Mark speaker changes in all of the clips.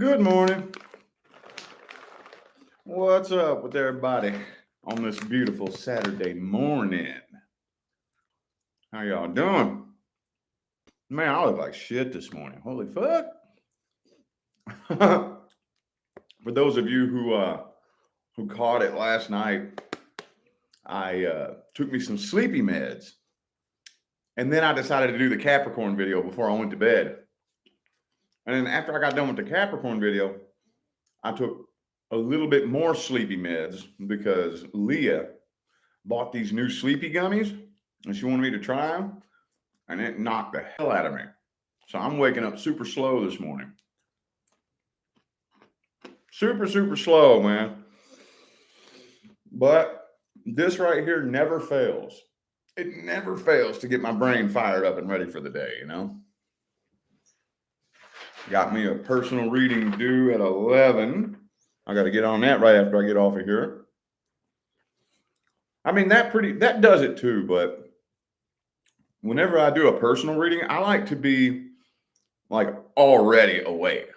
Speaker 1: Good morning. What's up with everybody on this beautiful Saturday morning? How y'all doing? Man, I look like shit this morning. Holy fuck. For those of you who caught it last night, I took me some sleepy meds. And then I decided to do the Capricorn video before I went to bed. And then after I got done with the Capricorn video, I took a little bit more sleepy meds because Leah bought these new sleepy gummies and she wanted me to try them, and it knocked the hell out of me. So I'm waking up super slow this morning. Super slow, man. But this right here never fails. It never fails to get my brain fired up and ready for the day, you know? Got me a personal reading due at 11. I got to get on that right after I get off of here. I mean, that does it too, but whenever I do a personal reading, I like to be like already awake.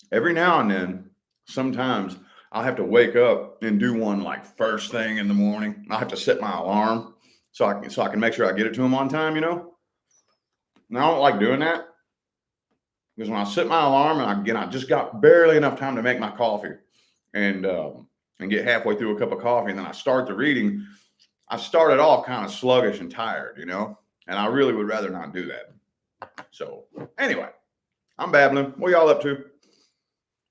Speaker 1: Every now and then, sometimes I'll have to wake up and do one like first thing in the morning. I have to set my alarm so I can make sure I get it to them on time, you know? And I don't like doing that because when I set my alarm and I just got barely enough time to make my coffee and get halfway through a cup of coffee, and then I start the reading, I started off kind of sluggish and tired, you know? And I really would rather not do that. So anyway, I'm babbling. What y'all up to?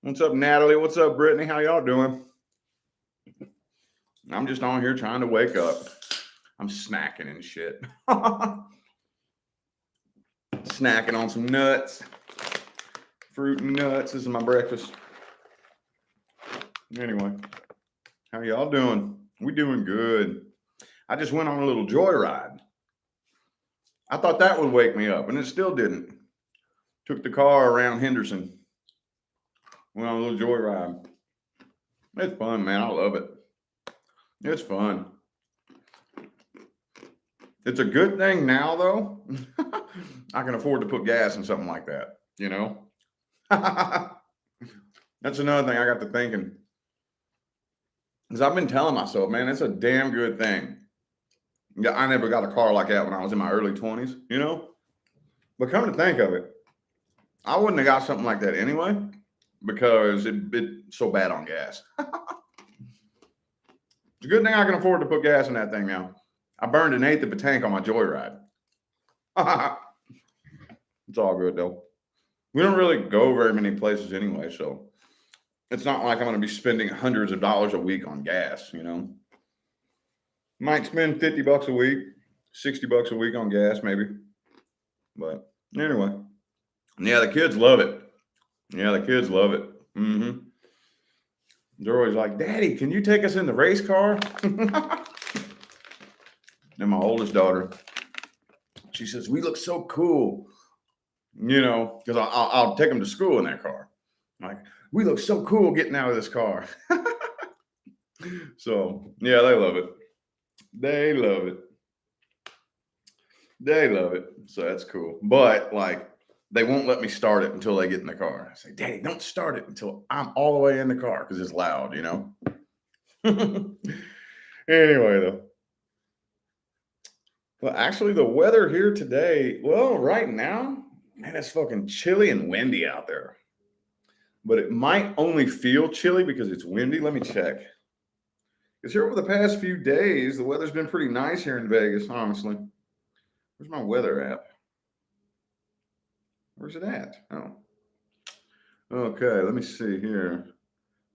Speaker 1: What's up, Natalie? What's up, Brittany? How y'all doing? I'm just on here trying to wake up. I'm snacking and shit. Snacking on some nuts. Fruit and nuts. This is my breakfast. Anyway, how y'all doing? We doing good. I just went on a little joyride. I thought that would wake me up, and it still didn't. Took the car around Henderson. Went on a little joyride. It's fun, man. I love it. It's fun. It's a good thing now, though. I can afford to put gas in something like that, you know? That's another thing I got to thinking. Because I've been telling myself, man, it's a damn good thing. Yeah, I never got a car like that when I was in my early 20s, you know? But come to think of it, I wouldn't have got something like that anyway because it's so bad on gas. It's a good thing I can afford to put gas in that thing now. I burned 1/8 of a tank on my Joyride. It's all good, though. We don't really go very many places anyway, so it's not like I'm going to be spending hundreds of dollars a week on gas, you know? Might spend $50 a week, $60 a week on gas, maybe. But anyway, yeah, the kids love it. Yeah, the kids love it. Mm-hmm. They're always like, "Daddy, can you take us in the race car?" And my oldest daughter, she says, "We look so cool," you know, because I'll take them to school in that car. Like, we look so cool getting out of this car. So yeah, they love it. They love it. They love it. So that's cool. But like, they won't let me start it until they get in the car. I say, "Daddy, don't start it until I'm all the way in the car because it's loud, you know?" Anyway, though. Well, actually, the weather here today, well, right now, man, it's fucking chilly and windy out there. But it might only feel chilly because it's windy. Let me check. Because here over the past few days, the weather's been pretty nice here in Vegas, honestly. Where's my weather app? Where's it at? Oh. Okay, let me see here.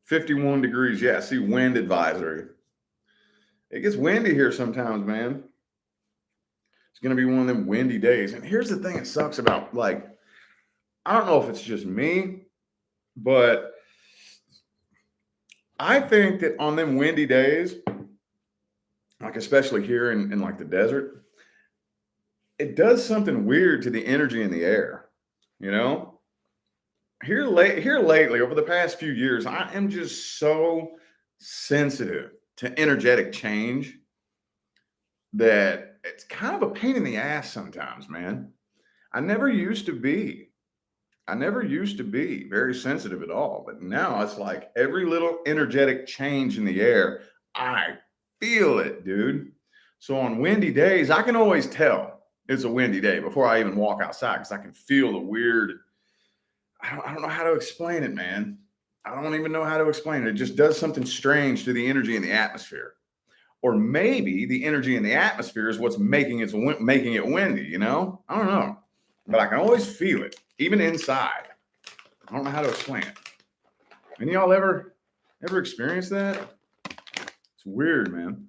Speaker 1: 51 degrees. Yeah, see, wind advisory. It gets windy here sometimes, man. It's going to be one of them windy days. And here's the thing that sucks about, like, I don't know if it's just me, but I think that on them windy days, like especially here in like the desert, it does something weird to the energy in the air, you know? Here lately, over the past few years, I am just so sensitive to energetic change that it's kind of a pain in the ass sometimes, man. I never used to be. I never used to be very sensitive at all, but now it's like every little energetic change in the air, I feel it, dude. So on windy days, I can always tell it's a windy day before I even walk outside because I can feel the weird. I don't know how to explain it, man. I don't even know how to explain it. It just does something strange to the energy in the atmosphere. Or maybe the energy in the atmosphere is what's making it windy, you know? I don't know. But I can always feel it, even inside. I don't know how to explain it. Any of y'all ever experienced that? It's weird, man.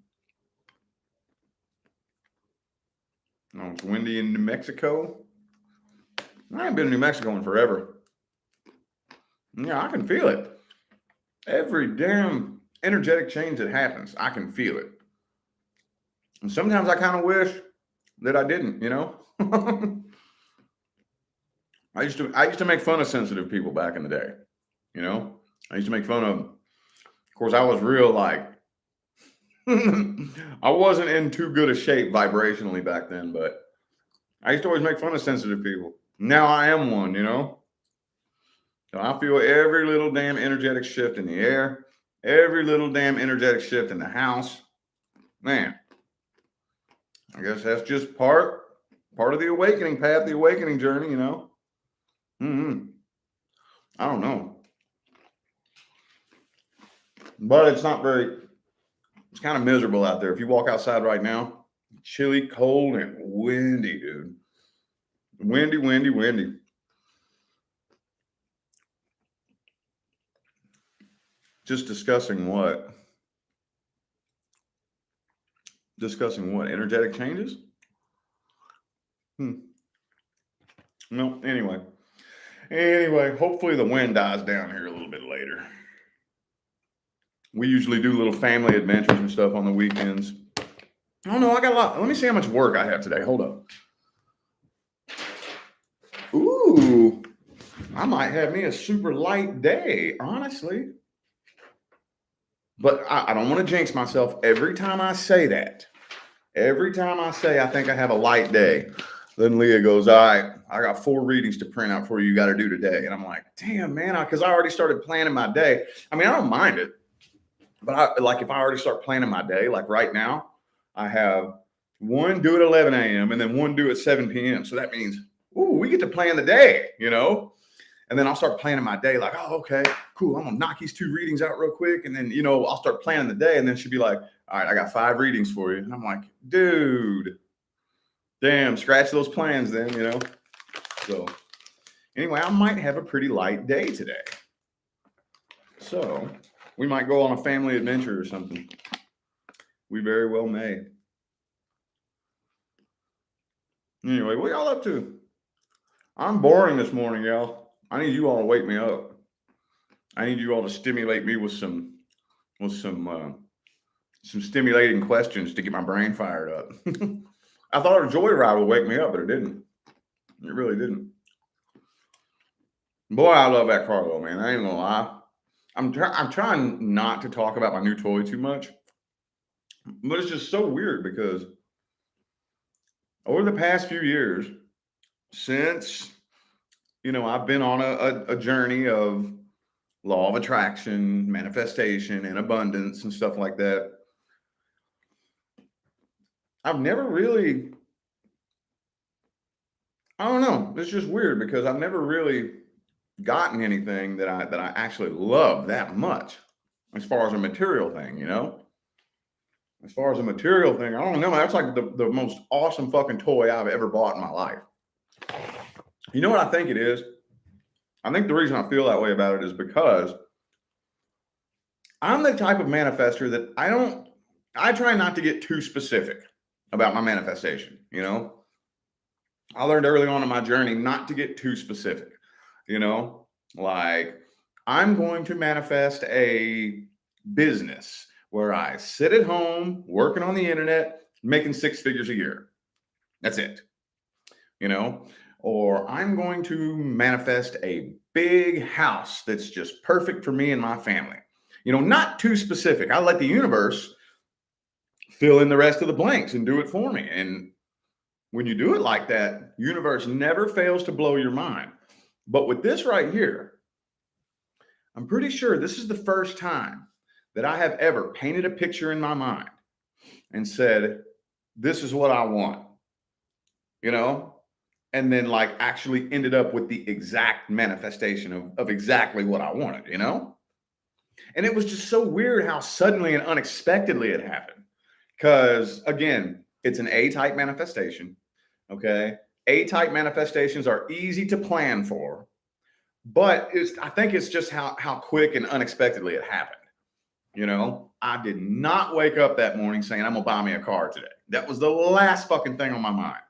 Speaker 1: Oh, it's windy in New Mexico. I haven't been to New Mexico in forever. Yeah, I can feel it. Every damn energetic change that happens, I can feel it. And sometimes I kind of wish that I didn't, you know? I used to make fun of sensitive people back in the day, you know? I used to make fun of course, I was real like I wasn't in too good a shape vibrationally back then, but I used to always make fun of sensitive people. Now I am one, you know? So I feel every little damn energetic shift in the air, every little damn energetic shift in the house. Man, I guess that's just part of the awakening path, the awakening journey, you know? I don't know. But it's not very, it's kind of miserable out there. If you walk outside right now, chilly, cold, and windy, dude. Windy, windy, windy. Just discussing what? Discussing what? Energetic changes? No, anyway. Anyway, hopefully the wind dies down here a little bit later. We usually do little family adventures and stuff on the weekends. Oh no, I got a lot. Let me see how much work I have today. Hold up. Ooh, I might have me a super light day, honestly. But I don't want to jinx myself every time I say that. Every time I say I think I have a light day, then Leah goes, all right, I got 4 readings to print out for you. You got to do today. And I'm like, damn, man, because I already started planning my day. I mean, I don't mind it. But if I already start planning my day, like right now, I have one due at 11 a.m. and then one due at 7 p.m. So that means, ooh, we get to plan the day, you know? And then I'll start planning my day like, oh, okay, cool. I'm going to knock these 2 readings out real quick. And then, you know, I'll start planning the day. And then she'll be like, all right, I got 5 readings for you. And I'm like, dude, damn, scratch those plans then, you know? So anyway, I might have a pretty light day today. So we might go on a family adventure or something. We very well may. Anyway, what y'all up to? I'm boring this morning, y'all. I need you all to wake me up. I need you all to stimulate me with some stimulating questions to get my brain fired up. I thought a Joyride would wake me up, but it didn't. It really didn't. Boy, I love that car though, man. I ain't gonna lie. I'm trying not to talk about my new toy too much, but it's just so weird because over the past few years, since you know I've been on a journey of law of attraction, manifestation, and abundance and stuff like that, I've never really, I don't know. It's just weird because I've never really gotten anything that I actually love that much as far as a material thing, you know? As far as a material thing, I don't know. That's like the most awesome fucking toy I've ever bought in my life. You know what I think it is? I think the reason I feel that way about it is because I'm the type of manifester that I try not to get too specific about my manifestation, you know? I learned early on in my journey not to get too specific, you know? Like, I'm going to manifest a business where I sit at home working on the internet, making 6 figures a year. That's it, you know? Or I'm going to manifest a big house that's just perfect for me and my family. You know, not too specific. I let the universe fill in the rest of the blanks and do it for me. And when you do it like that, universe never fails to blow your mind. But with this right here, I'm pretty sure this is the first time that I have ever painted a picture in my mind and said, this is what I want, you know, and then like actually ended up with the exact manifestation of exactly what I wanted, you know? And it was just so weird how suddenly and unexpectedly it happened. Because again, it's an A type manifestation. Okay. A type manifestations are easy to plan for, but I think it's just how quick and unexpectedly it happened. You know, I did not wake up that morning saying, I'm going to buy me a car today. That was the last fucking thing on my mind.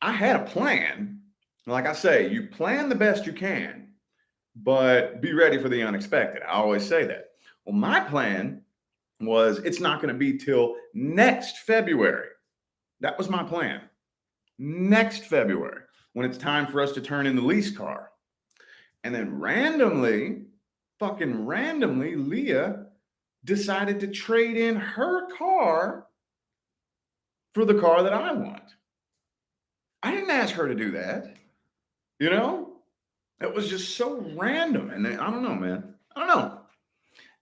Speaker 1: I had a plan. Like I say, you plan the best you can, but be ready for the unexpected. I always say that. Well, my plan was it's not going to be till next February. That was my plan. Next February, when it's time for us to turn in the lease car. And then fucking randomly, Leah decided to trade in her car for the car that I want. I didn't ask her to do that. You know, it was just so random. And I don't know, man. I don't know.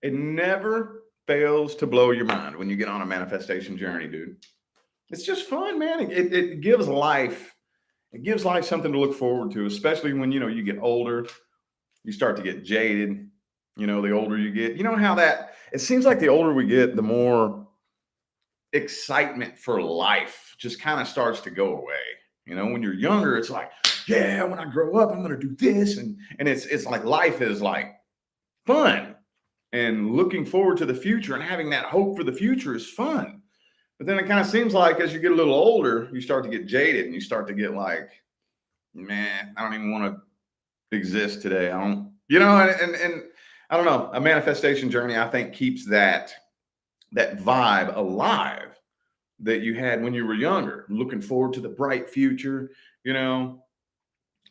Speaker 1: It never fails to blow your mind when you get on a manifestation journey, dude. It's just fun, man. It gives life. It gives life something to look forward to, especially when, you know, you get older, you start to get jaded. You know, the older you get, you know how that, it seems like the older we get, the more excitement for life just kind of starts to go away. You know, when you're younger, it's like, yeah, when I grow up, I'm going to do this. And it's like life is like fun and looking forward to the future and having that hope for the future is fun. But then it kind of seems like as you get a little older, you start to get jaded and you start to get like, man, I don't even want to exist today. I don't, you know, and I don't know, a manifestation journey, I think keeps that vibe alive that you had when you were younger, looking forward to the bright future. You know,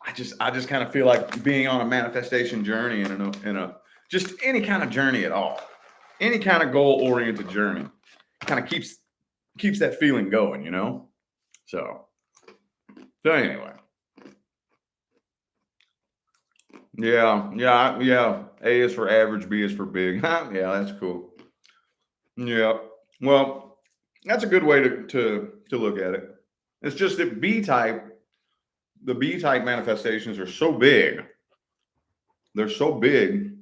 Speaker 1: I just kind of feel like being on a manifestation journey and in a just any kind of journey at all, any kind of goal oriented journey kind of keeps that feeling going, you know? So anyway. Yeah. A is for average, B is for big. Yeah, that's cool. Yeah. Well, that's a good way to look at it. It's just that the B type manifestations are so big. They're so big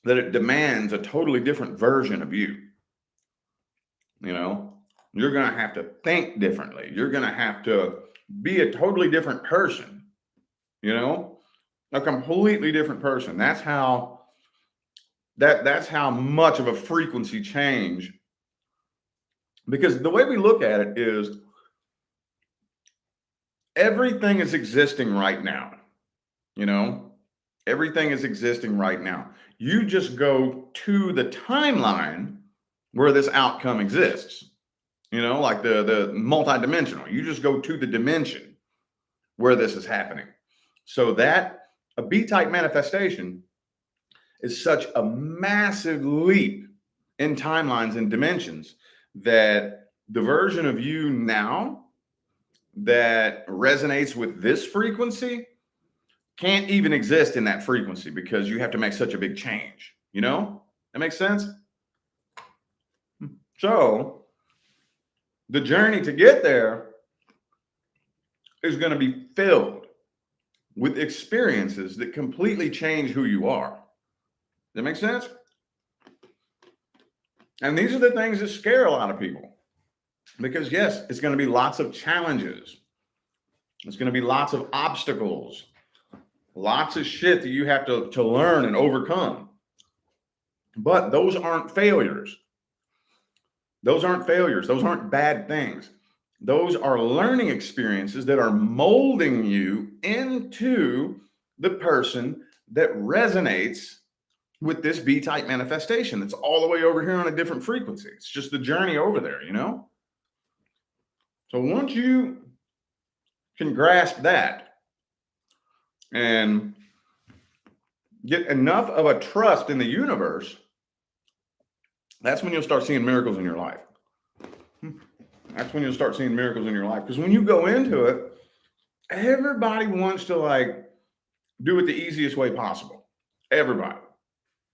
Speaker 1: that it demands a totally different version of you. You know, you're going to have to think differently. You're going to have to be a totally different person, you know, a completely different person. That's how much of a frequency change, because the way we look at it is everything is existing right now. You know, everything is existing right now. You just go to the timeline where this outcome exists. You know, like the multidimensional. You just go to the dimension where this is happening. So that a B-type manifestation is such a massive leap in timelines and dimensions that the version of you now that resonates with this frequency can't even exist in that frequency because you have to make such a big change. You know, that makes sense? So the journey to get there is going to be filled with experiences that completely change who you are. Does that make sense? And these are the things that scare a lot of people because, yes, it's going to be lots of challenges. It's going to be lots of obstacles, lots of shit that you have to learn and overcome. But those aren't failures. Those aren't failures. Those aren't bad things. Those are learning experiences that are molding you into the person that resonates with this B-type manifestation. That's all the way over here on a different frequency. It's just the journey over there, you know? So once you can grasp that and get enough of a trust in the universe, that's when you'll start seeing miracles in your life. That's when you'll start seeing miracles in your life. Because when you go into it, everybody wants to like do it the easiest way possible. Everybody,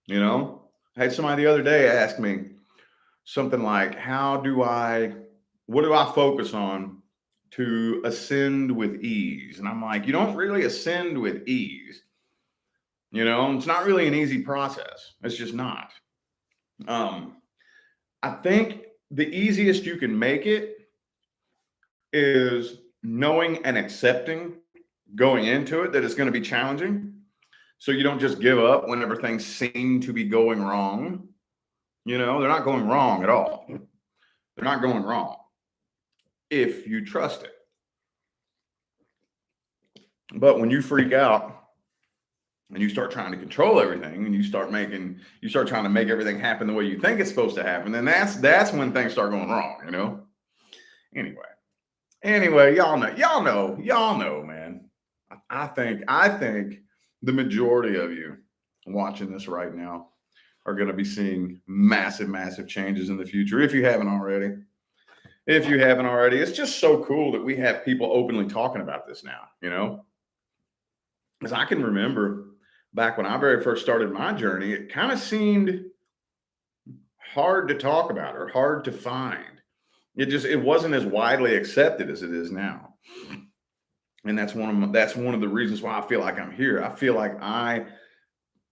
Speaker 1: you know, I had somebody the other day ask me something like, what do I focus on to ascend with ease? And I'm like, you don't really ascend with ease. You know, it's not really an easy process. It's just not. I think the easiest you can make it is knowing and accepting going into it that it's going to be challenging. So you don't just give up whenever things seem to be going wrong. You know, they're not going wrong at all. They're not going wrong if you trust it. But when you freak out and you start trying to control everything and you start trying to make everything happen the way you think it's supposed to happen, then that's when things start going wrong, you know? Anyway, y'all know, man. I think the majority of you watching this right now are going to be seeing massive, massive changes in the future. If you haven't already, it's just so cool that we have people openly talking about this now, you know, because I can remember back when I very first started my journey, it kind of seemed hard to talk about or hard to find. It wasn't as widely accepted as it is now. And that's one of the reasons why I feel like I'm here. I feel like I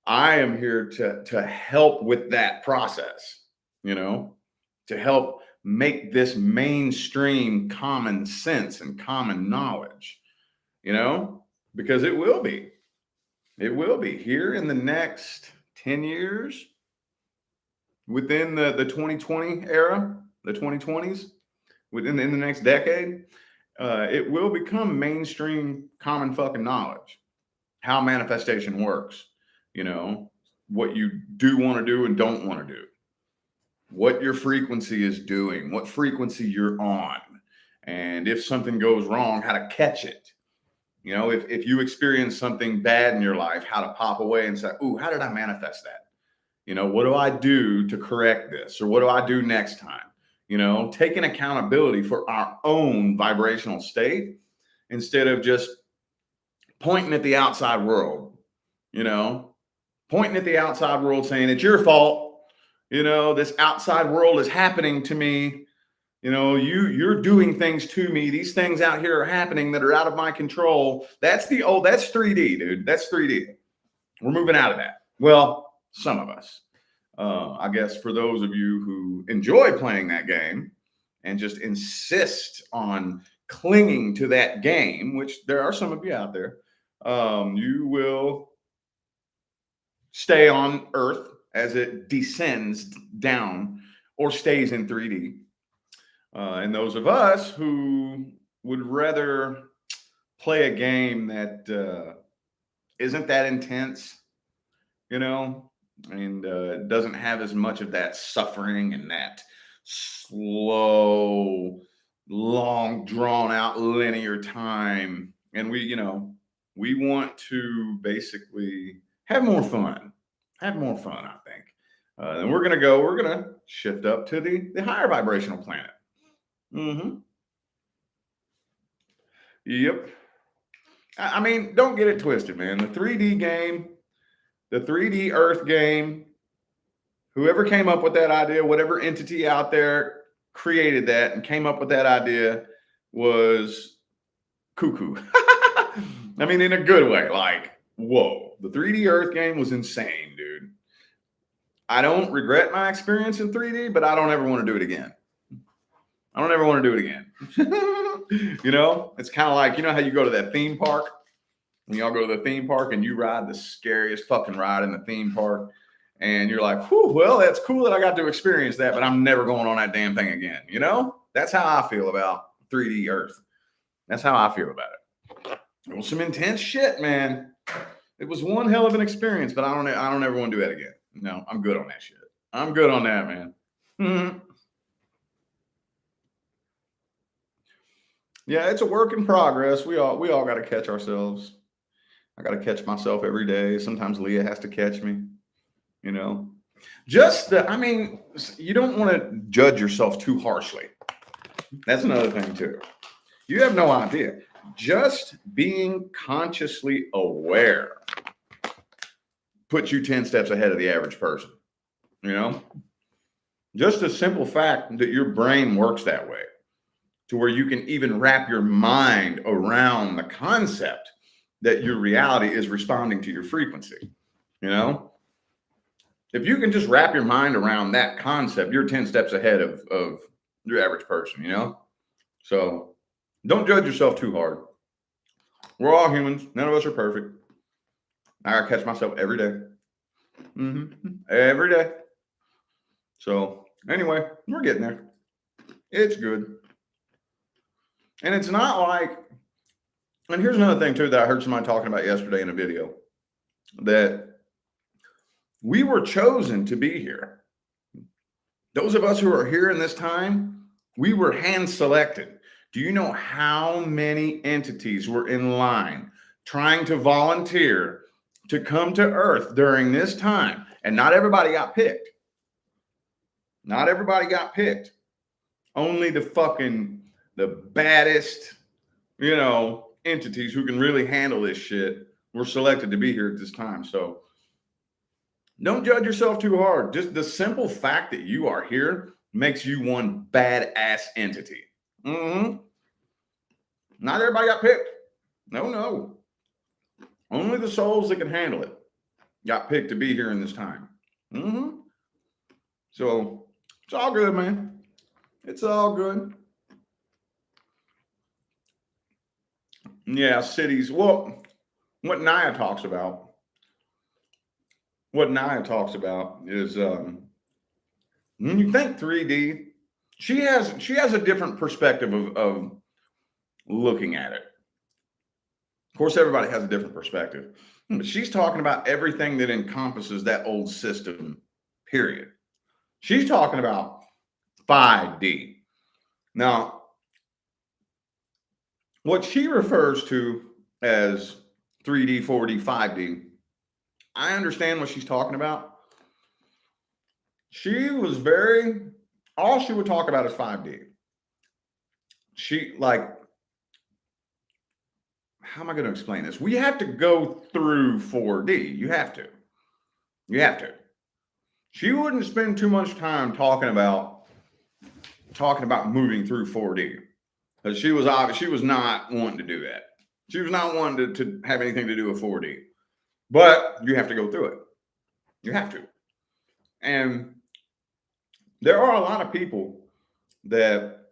Speaker 1: am here to help with that process, you know, to help make this mainstream common sense and common knowledge, you know, because it will be here in the next 10 years within the 2020 era, the 2020s, in the next decade. It will become mainstream common fucking knowledge, how manifestation works, you know, what you do want to do and don't want to do, what your frequency is doing, what frequency you're on, and if something goes wrong, how to catch it. You know, if you experience something bad in your life, how to pop away and say, ooh, how did I manifest that? You know, what do I do to correct this? Or what do I do next time? You know, taking accountability for our own vibrational state instead of just pointing at the outside world, you know, pointing at the outside world saying it's your fault. You know, this outside world is happening to me. You know, you're doing things to me. These things out here are happening that are out of my control. That's 3D, dude. That's 3D. We're moving out of that. Well, some of us. I guess for those of you who enjoy playing that game and just insist on clinging to that game, which there are some of you out there, you will stay on Earth as it descends down or stays in 3D. And those of us who would rather play a game that isn't that intense, you know, and doesn't have as much of that suffering and that slow, long, drawn out linear time. And we want to basically have more fun, I think. And we're going to shift up to the higher vibrational planet. Yep. I mean, don't get it twisted, man. The 3D game, the 3D Earth game, whoever came up with that idea, whatever entity out there created that and came up with that idea was cuckoo. I mean, in a good way. Like, whoa, the 3D Earth game was insane, dude. I don't regret my experience in 3D, but I don't ever want to do it again. You know, it's kind of like, you know how you go to that theme park? And y'all go to the theme park and you ride the scariest fucking ride in the theme park. And you're like, whew, well, that's cool that I got to experience that, but I'm never going on that damn thing again. You know, that's how I feel about 3D Earth. That's how I feel about it. It was some intense shit, man. It was one hell of an experience, but I don't ever want to do that again. No, I'm good on that shit. I'm good on that, man. Yeah, it's a work in progress. We all got to catch ourselves. I got to catch myself every day. Sometimes Leah has to catch me, you know. You don't want to judge yourself too harshly. That's another thing too. You have no idea. Just being consciously aware puts you 10 steps ahead of the average person. You know, just a simple fact that your brain works that way, to where you can even wrap your mind around the concept that your reality is responding to your frequency. You know, if you can just wrap your mind around that concept, you're 10 steps ahead of your average person, you know? So don't judge yourself too hard. We're all humans. None of us are perfect. I catch myself every day. Every day. So anyway, we're getting there. It's good. And it's not like, and here's another thing too that I heard somebody talking about yesterday in a video, that we were chosen to be here. Those of us who are here in this time, we were hand selected. Do you know how many entities were in line trying to volunteer to come to Earth during this time? And not everybody got picked. Not everybody got picked. Only the baddest, entities who can really handle this shit were selected to be here at this time. So don't judge yourself too hard. Just the simple fact that you are here makes you one badass entity. Not everybody got picked. No. Only the souls that can handle it got picked to be here in this time. So it's all good, man. It's all good. Yeah, cities. Well, what Naya talks about is when you think 3D, she has a different perspective of looking at it. Of course, everybody has a different perspective, but she's talking about everything that encompasses that old system, period. She's talking about 5D. Now, what she refers to as 3D, 4D, 5D, I understand what she's talking about. All she would talk about is 5D. How am I going to explain this? We have to go through 4D. You have to. She wouldn't spend too much time talking about moving through 4D, because she was not wanting to do that. She was not wanting to have anything to do with 4D. But you have to go through it. You have to. And there are a lot of people that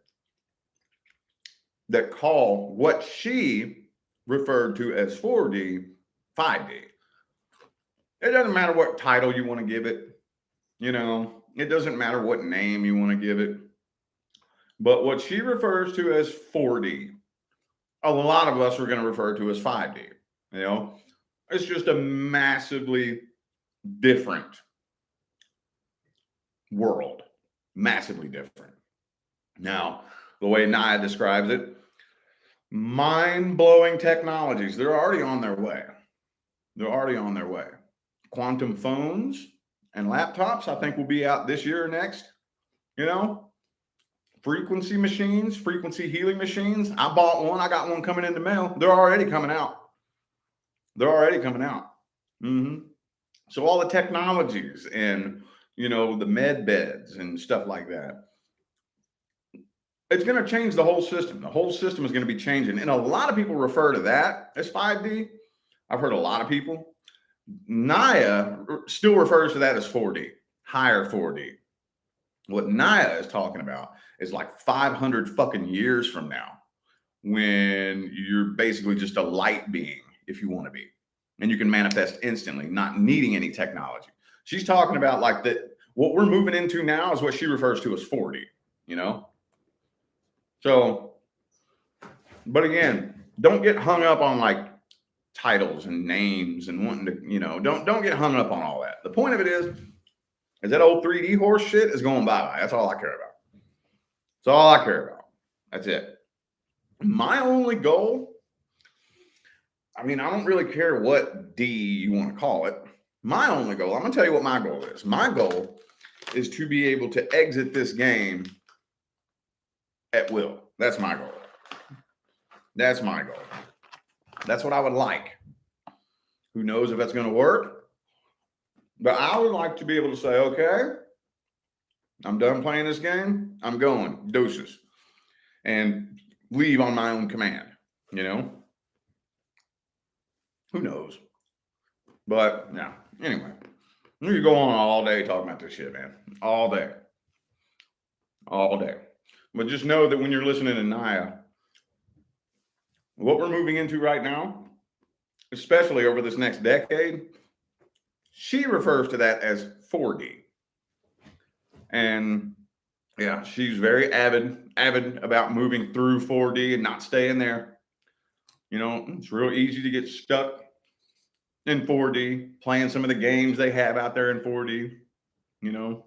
Speaker 1: call what she referred to as 4D 5D. It doesn't matter what title you want to give it. It doesn't matter what name you want to give it. But what she refers to as 4D, a lot of us are going to refer to as 5D. It's just a massively different world. Massively different. Now, the way Naya describes it, mind-blowing technologies, they're already on their way. Quantum phones and laptops, I think, will be out this year or next. Frequency machines, frequency healing machines. I bought one. I got one coming in the mail. They're already coming out. So all the technologies and, the med beds and stuff like that, it's going to change the whole system. The whole system is going to be changing. And a lot of people refer to that as 5D. I've heard a lot of people. Naya still refers to that as 4D, higher 4D. What Naya is talking about is like 500 fucking years from now, when you're basically just a light being, if you want to be, and you can manifest instantly, not needing any technology. She's talking about like that. What we're moving into now is what she refers to as 4D, So, but again, don't get hung up on like titles and names and wanting to, don't get hung up on all that. The point of it is that old 3D horse shit is going bye-bye. That's all I care about. That's it. My only goal, I don't really care what D you want to call it. My only goal, I'm going to tell you what my goal is. My goal is to be able to exit this game at will. That's my goal. That's what I would like. Who knows if that's going to work? But I would like to be able to say, okay, I'm done playing this game. I'm going. Deuces. And leave on my own command. You know? Who knows? But yeah. Anyway, we could go on all day talking about this shit, man. All day. All day. But just know that when you're listening to Naya, what we're moving into right now, especially over this next decade, she refers to that as 4D. And yeah, she's very avid about moving through 4D and not staying there. You know, it's real easy to get stuck in 4D, playing some of the games they have out there in 4D, you know.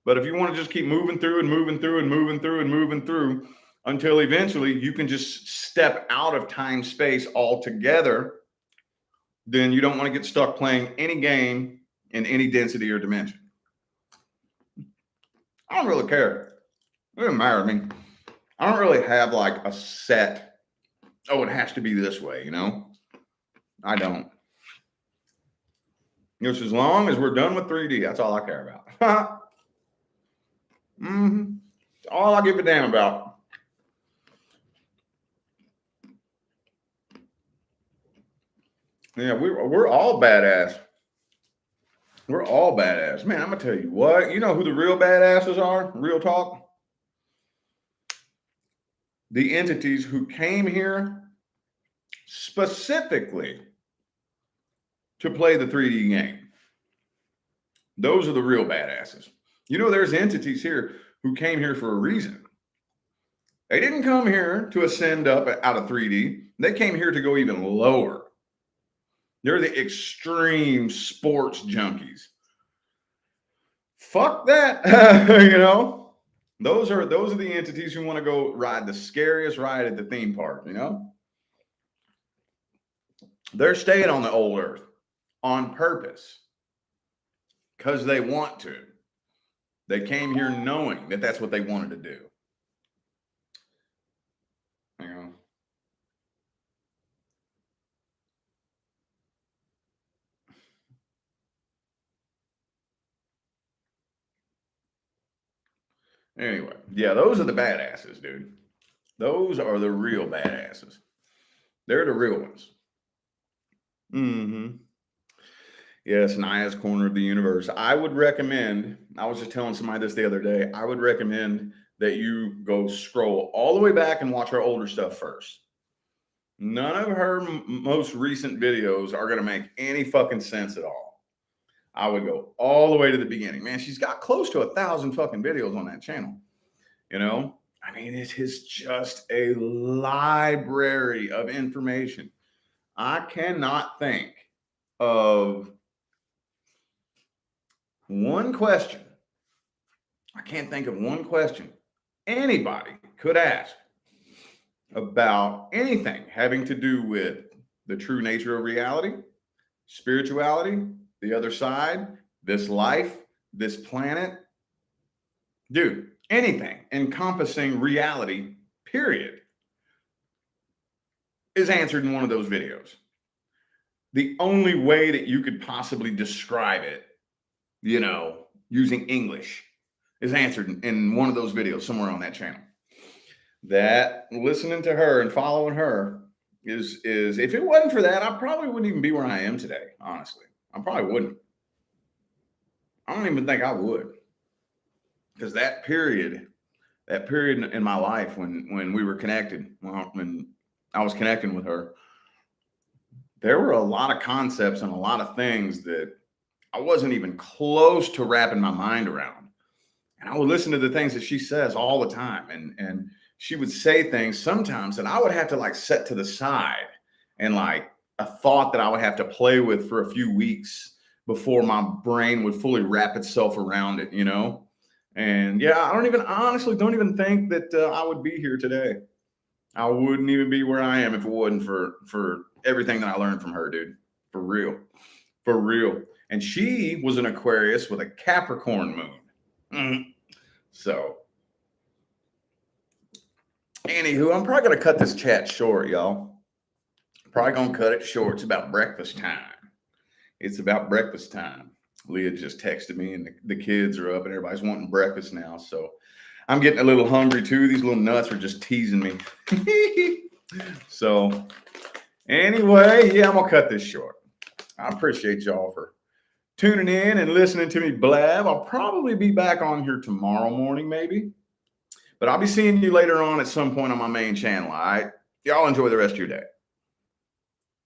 Speaker 1: But if you want to just keep moving through and moving through and moving through and moving through until eventually you can just step out of time space altogether, then you don't want to get stuck playing any game in any density or dimension. I don't really care. It doesn't matter to me. I don't really have like a set, oh, it has to be this way, you know? I don't. Just as long as we're done with 3D, that's all I care about. Mm-hmm. All I give a damn about. Yeah, we're all badass. We're all badass. Man, I'm going to tell you what. You know who the real badasses are? Real talk? The entities who came here specifically to play the 3D game. Those are the real badasses. You know, there's entities here who came here for a reason. They didn't come here to ascend up out of 3D. They came here to go even lower. They're the extreme sports junkies. Fuck that. You know, those are the entities who want to go ride the scariest ride at the theme park, you know? They're staying on the old earth on purpose because they want to. They came here knowing that that's what they wanted to do. You know? Anyway, yeah, those are the badasses, dude. Those are the real badasses. They're the real ones. Mm-hmm. Yes, Naya's Corner of the Universe. I would recommend, I was just telling somebody this the other day, I would recommend that you go scroll all the way back and watch her older stuff first. None of her most recent videos are going to make any fucking sense at all. I would go all the way to the beginning. Man, she's got close to 1,000 fucking videos on that channel. You know, I mean, it is just a library of information. I cannot think of one question. I can't think of one question anybody could ask about anything having to do with the true nature of reality, spirituality, the other side, this life, this planet. Dude, anything encompassing reality, period, is answered in one of those videos. The only way that you could possibly describe it, you know, using English is answered in one of those videos somewhere on that channel. That listening to her and following her is if it wasn't for that, I probably wouldn't even be where I am today, honestly. I probably wouldn't. I don't even think I would. Because that period in my life when we were connected, when I was connecting with her, there were a lot of concepts and a lot of things that I wasn't even close to wrapping my mind around. And I would listen to the things that she says all the time. And she would say things sometimes that I would have to like set to the side and like a thought that I would have to play with for a few weeks before my brain would fully wrap itself around it, you know? And yeah, I honestly don't even think that I would be here today. I wouldn't even be where I am if it wasn't for everything that I learned from her, dude. For real. For real. And she was an Aquarius with a Capricorn moon. Mm-hmm. So, anywho, I'm probably going to cut this chat short, y'all. Probably going to cut it short. It's about breakfast time. It's about breakfast time. Leah just texted me, and the kids are up, and everybody's wanting breakfast now. So I'm getting a little hungry too. These little nuts are just teasing me. So anyway, yeah, I'm gonna cut this short. I appreciate y'all for tuning in and listening to me blab. I'll probably be back on here tomorrow morning, maybe. But I'll be seeing you later on at some point on my main channel. All right. Y'all enjoy the rest of your day.